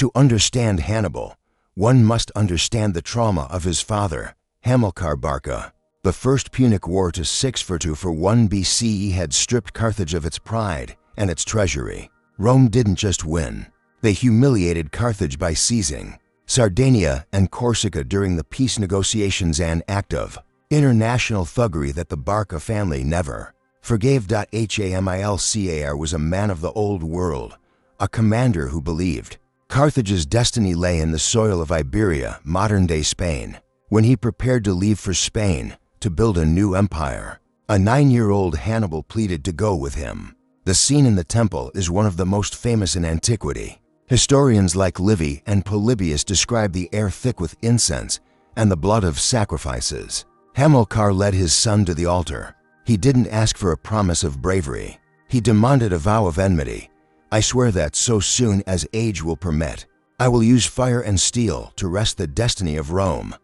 To understand Hannibal, one must understand the trauma of his father, Hamilcar Barca. The First Punic War to 642 BCE had stripped Carthage of its pride and its treasury. Rome didn't just win. They humiliated Carthage by seizing Sardinia and Corsica during the peace negotiations, an act of international thuggery that the Barca family never forgave. Hamilcar was a man of the old world, a commander who believed Carthage's destiny lay in the soil of Iberia, modern-day Spain. When he prepared to leave for Spain to build a new empire, a 9-year-old Hannibal pleaded to go with him. The scene in the temple is one of the most famous in antiquity. Historians like Livy and Polybius describe the air thick with incense and the blood of sacrifices. Hamilcar led his son to the altar. He didn't ask for a promise of bravery. He demanded a vow of enmity. I swear that so soon as age will permit, I will use fire and steel to wrest the destiny of Rome.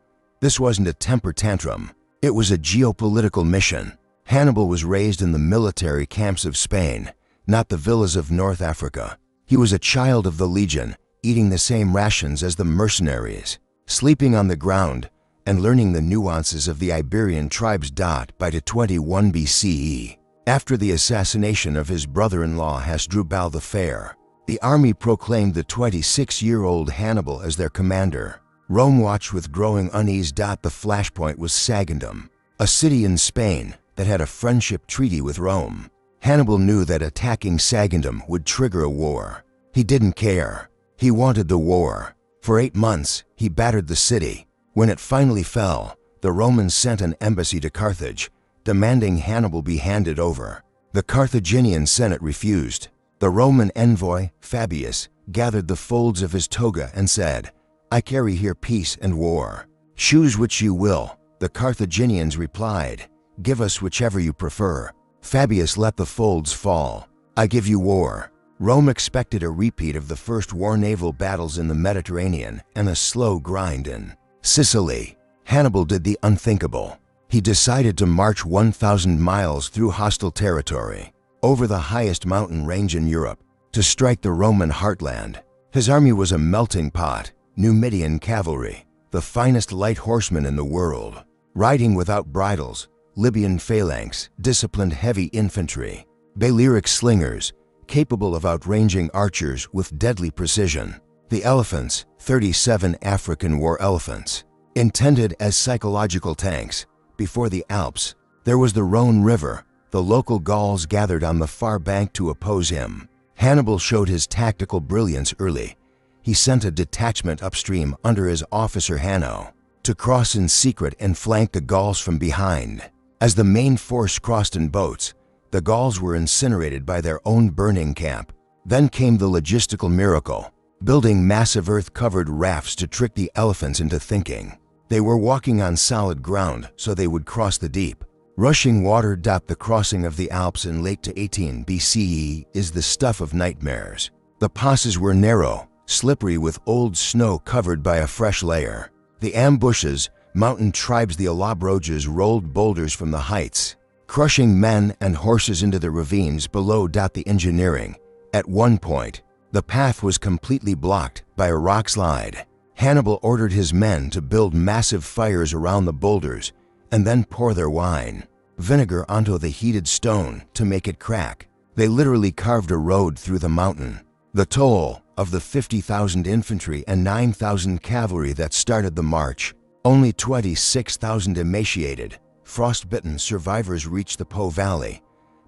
This wasn't a temper tantrum. It was a geopolitical mission. Hannibal was raised in the military camps of Spain, not the villas of North Africa. He was a child of the legion, eating the same rations as the mercenaries, sleeping on the ground, and learning the nuances of the Iberian tribes. By 21 BCE, after the assassination of his brother-in-law Hasdrubal the Fair, the army proclaimed the 26-year-old Hannibal as their commander. Rome watched with growing unease. The flashpoint was Saguntum, a city in Spain that had a friendship treaty with Rome. Hannibal knew that attacking Saguntum would trigger a war. He didn't care. He wanted the war. For 8 months, he battered the city. When it finally fell, the Romans sent an embassy to Carthage, demanding Hannibal be handed over. The Carthaginian Senate refused. The Roman envoy, Fabius, gathered the folds of his toga and said, "I carry here peace and war. Choose which you will." The Carthaginians replied, "Give us whichever you prefer." Fabius let the folds fall. "I give you war." Rome expected a repeat of the first war naval battles in the Mediterranean and a slow grind in Sicily. Hannibal did the unthinkable. He decided to march 1,000 miles through hostile territory, over the highest mountain range in Europe, to strike the Roman heartland. His army was a melting pot: Numidian cavalry, the finest light horsemen in the world, riding without bridles; Libyan phalanx, disciplined heavy infantry; Balearic slingers, capable of outranging archers with deadly precision; the elephants, 37 African war elephants, intended as psychological tanks. Before the Alps, there was the Rhone River. The local Gauls gathered on the far bank to oppose him. Hannibal showed his tactical brilliance early. He sent a detachment upstream under his officer Hanno to cross in secret and flank the Gauls from behind. As the main force crossed in boats, the Gauls were incinerated by their own burning camp. Then came the logistical miracle, building massive earth-covered rafts to trick the elephants into thinking they were walking on solid ground so they would cross the deep, rushing water. The crossing of the Alps in late to 18 BCE is the stuff of nightmares. The passes were narrow, slippery with old snow covered by a fresh layer. The ambushes, mountain tribes, the Allobroges rolled boulders from the heights, crushing men and horses into the ravines below. The engineering. At one point, the path was completely blocked by a rock slide. Hannibal ordered his men to build massive fires around the boulders and then pour their wine vinegar onto the heated stone to make it crack. They literally carved a road through the mountain. The toll of the 50,000 infantry and 9,000 cavalry that started the march. Only 26,000 emaciated, frostbitten survivors reached the Po Valley,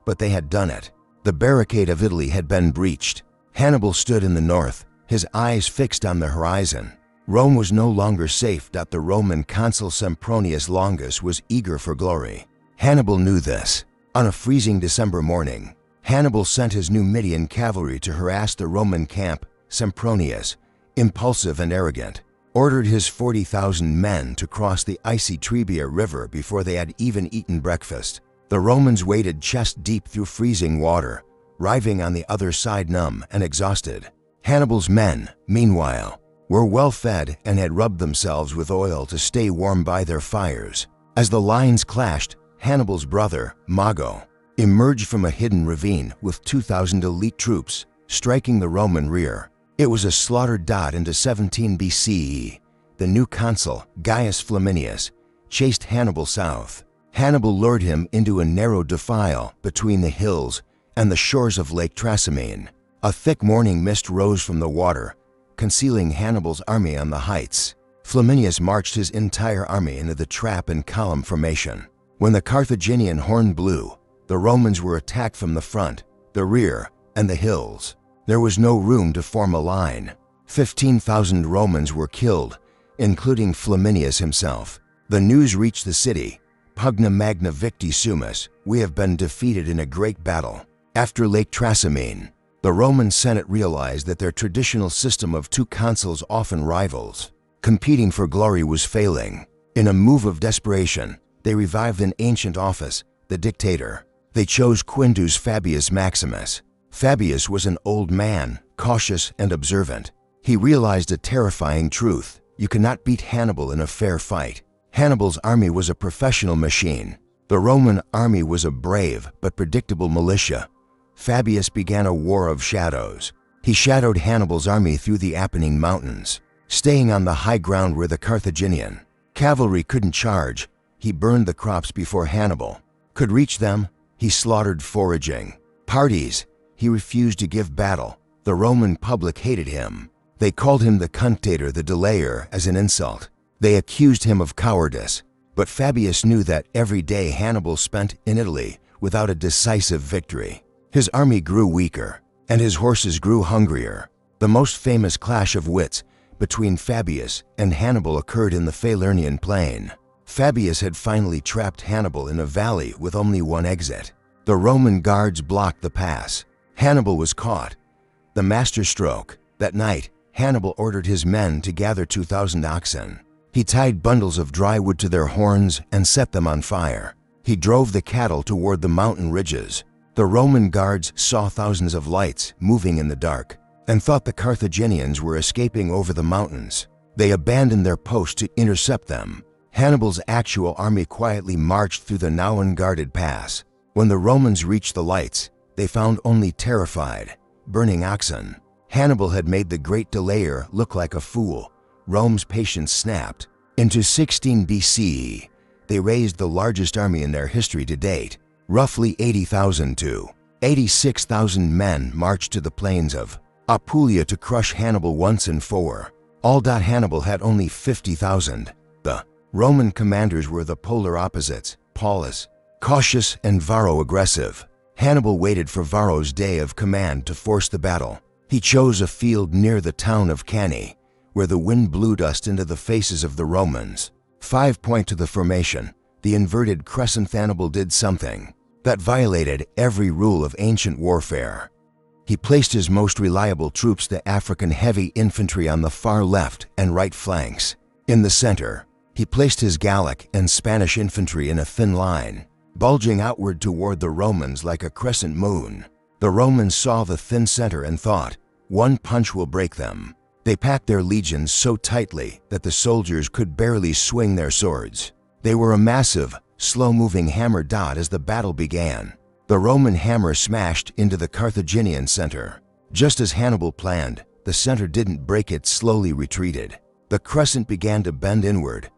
but they had done it. The barricade of Italy had been breached. Hannibal stood in the north, his eyes fixed on the horizon. Rome was no longer safe. The Roman consul Sempronius Longus was eager for glory. Hannibal knew this. On a freezing December morning, Hannibal sent his Numidian cavalry to harass the Roman camp. Sempronius, impulsive and arrogant, ordered his 40,000 men to cross the icy Trebia River before they had even eaten breakfast. The Romans waded chest deep through freezing water, arriving on the other side numb and exhausted. Hannibal's men, meanwhile, were well fed and had rubbed themselves with oil to stay warm by their fires. As the lines clashed, Hannibal's brother, Mago, emerged from a hidden ravine with 2,000 elite troops, striking the Roman rear. It was a slaughtered dot into 17 BCE. The new consul, Gaius Flaminius, chased Hannibal south. Hannibal lured him into a narrow defile between the hills and the shores of Lake Trasimene. A thick morning mist rose from the water, concealing Hannibal's army on the heights. Flaminius marched his entire army into the trap and column formation. When the Carthaginian horn blew, the Romans were attacked from the front, the rear, and the hills. There was no room to form a line. 15,000 Romans were killed, including Flaminius himself. The news reached the city. Pugna magna victi sumus, we have been defeated in a great battle. After Lake Trasimene, the Roman Senate realized that their traditional system of two consuls, often rivals, competing for glory, was failing. In a move of desperation, they revived an ancient office, the dictator. They chose Quintus Fabius Maximus. Fabius was an old man, cautious and observant. He realized a terrifying truth: you cannot beat Hannibal in a fair fight. Hannibal's army was a professional machine. The Roman army was a brave but predictable militia. Fabius began a war of shadows. He shadowed Hannibal's army through the Apennine Mountains, staying on the high ground where the Carthaginian cavalry couldn't charge. He burned the crops before Hannibal could reach them. He slaughtered foraging parties. He refused to give battle. The Roman public hated him. They called him the cunctator, the delayer, as an insult. They accused him of cowardice. But Fabius knew that every day Hannibal spent in Italy without a decisive victory, his army grew weaker, and his horses grew hungrier. The most famous clash of wits between Fabius and Hannibal occurred in the Falernian plain. Fabius had finally trapped Hannibal in a valley with only one exit. The Roman guards blocked the pass. Hannibal was caught. The Masterstroke. That night, Hannibal ordered his men to gather 2,000 oxen. He tied bundles of dry wood to their horns and set them on fire. He drove the cattle toward the mountain ridges. The Roman guards saw thousands of lights moving in the dark and thought the Carthaginians were escaping over the mountains. They abandoned their post to intercept them. Hannibal's actual army quietly marched through the now unguarded pass. When the Romans reached the lights, they found only terrified, burning oxen. Hannibal had made the great delayer look like a fool. Rome's patience snapped. Into 16 BCE, they raised the largest army in their history to date. Roughly 80,000 to 86,000 men marched to the plains of Apulia to crush Hannibal once and for all. Hannibal had only 50,000. The Roman commanders were the polar opposites: Paulus, cautious, and Varro, aggressive. Hannibal waited for Varro's day of command to force the battle. He chose a field near the town of Cannae, where the wind blew dust into the faces of the Romans. 5 point to the formation, the inverted crescent. Hannibal did something that violated every rule of ancient warfare. He placed his most reliable troops, the African heavy infantry, on the far left and right flanks. In the center, he placed his Gallic and Spanish infantry in a thin line, bulging outward toward the Romans like a crescent moon. The Romans saw the thin center and thought, one punch will break them. They packed their legions so tightly that the soldiers could barely swing their swords. They were a massive, slow-moving hammer. As the battle began, the Roman hammer smashed into the Carthaginian center. Just as Hannibal planned, the center didn't break, it slowly retreated. The crescent began to bend inward.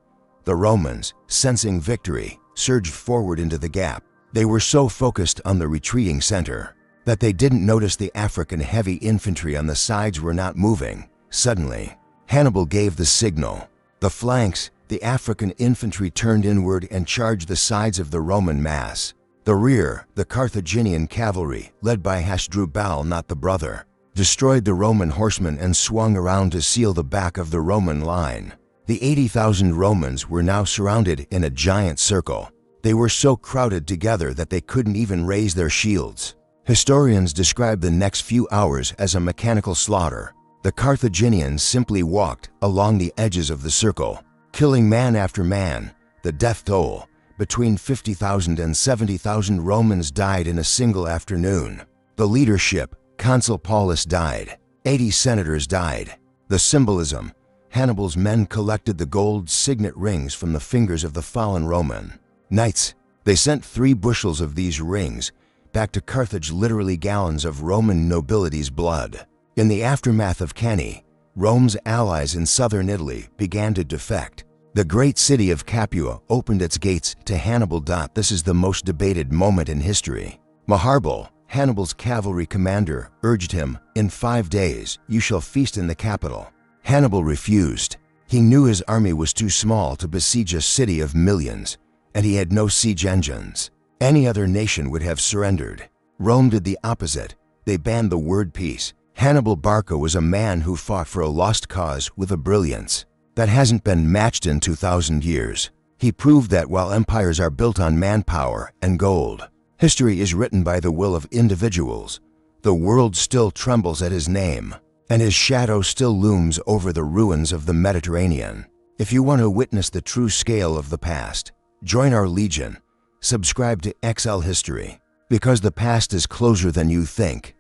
The Romans, sensing victory, surged forward into the gap. They were so focused on the retreating center that they didn't notice the African heavy infantry on the sides were not moving. Suddenly, Hannibal gave the signal. The flanks, the African infantry turned inward and charged the sides of the Roman mass. The rear, the Carthaginian cavalry, led by Hasdrubal, not the brother, destroyed the Roman horsemen and swung around to seal the back of the Roman line. The 80,000 Romans were now surrounded in a giant circle. They were so crowded together that they couldn't even raise their shields. Historians describe the next few hours as a mechanical slaughter. The Carthaginians simply walked along the edges of the circle, killing man after man. The death toll: between 50,000 and 70,000 Romans died in a single afternoon. The leadership: Consul Paulus died. 80 senators died. The symbolism: Hannibal's men collected the gold signet rings from the fingers of the fallen Roman knights. They sent 3 bushels of these rings back to Carthage, literally gallons of Roman nobility's blood. In the aftermath of Cannae, Rome's allies in southern Italy began to defect. The great city of Capua opened its gates to Hannibal. This is the most debated moment in history. Maharbal, Hannibal's cavalry commander, urged him, "In 5 days, you shall feast in the capital." Hannibal refused. He knew his army was too small to besiege a city of millions, and he had no siege engines. Any other nation would have surrendered. Rome did the opposite. They banned the word peace. Hannibal Barca was a man who fought for a lost cause with a brilliance that hasn't been matched in 2,000 years. He proved that while empires are built on manpower and gold, history is written by the will of individuals. The world still trembles at his name, and his shadow still looms over the ruins of the Mediterranean. If you want to witness the true scale of the past, join our legion. Subscribe to XL History, because the past is closer than you think.